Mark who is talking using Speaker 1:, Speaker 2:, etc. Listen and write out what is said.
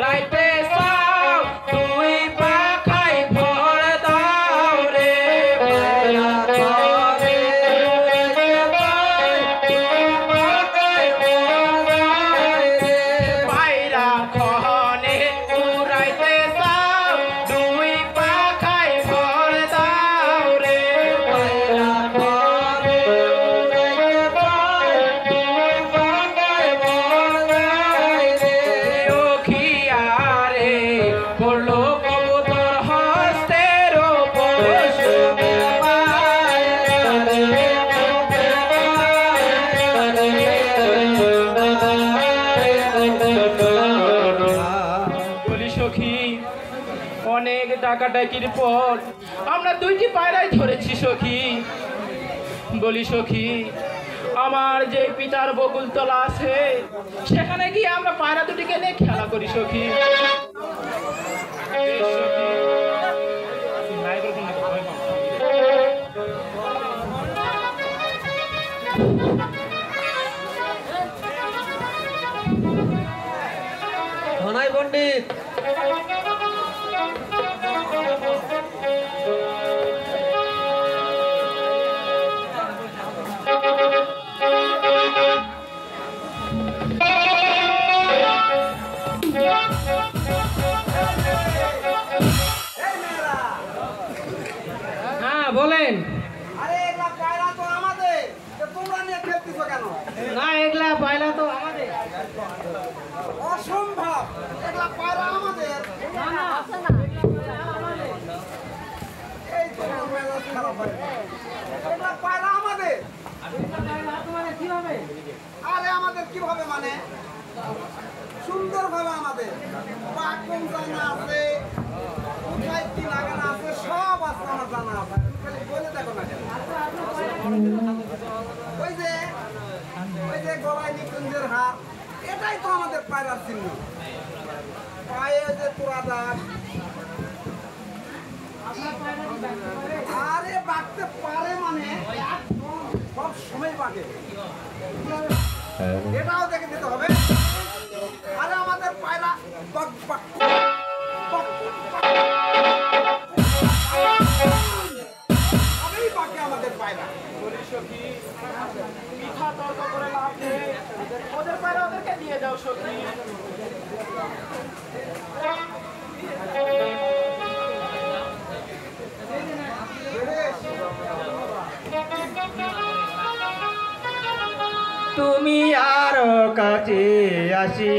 Speaker 1: রাইতে চাও দুই পাখাই ভর দাও রে পায়রা ঘরে পায়রা খনে উড়াইতে চাও দুই পাখাই ভর দাও রে পায়রা ঘরে অনেক ডাকাডাকির পর আমরা দুইটি পায়রাই ধরেছি সখী। বলি সখী, আমার যে পিতার বকুলতলা আছে সেখানে গিয়ে আমরা পায়রা দুটিকে নিয়ে খেলা করি সখী।
Speaker 2: ধনাই পণ্ডিত
Speaker 1: বলেন।
Speaker 3: আরে এগুলা পায়রা তো আমাদের, তোমরা নিয়ে খেলতেছো কেন?
Speaker 1: না, এগুলা পায়রা তো আমাদের।
Speaker 3: অসম্ভব, এগুলা পায়রা আমাদের।
Speaker 1: না না,
Speaker 3: এই তো মেজাজ খারাপ হয়। এগুলা পায়রা আমাদের। আরে আমাদের কিভাবে মানে? সুন্দরভাবে আমাদের পাকুম জানা আছে, কোথায় কি লাগানো আছে সব আছে আমার জানা আছে। খালি বলে দেখো না কেন? ওই যে গলায় নিকুঞ্জের হার, এটাই তো আমাদের পায়রার চিহ্ন। পায়ে যে তোরা দাগ, আরে বাঁকতে পারে মানে সব সময় বাঁকে, এটাও দেখে দিতে হবে। আরে আমাদের পায়রা সবই বাঁকে আমাদের পায়রা।
Speaker 1: বলি সখী, মিঠা তর্ক করে লাভ নেই, ওদের পায়রা ওদেরকে দিয়ে দাও সখী।
Speaker 2: তুমি আর কাছে আসি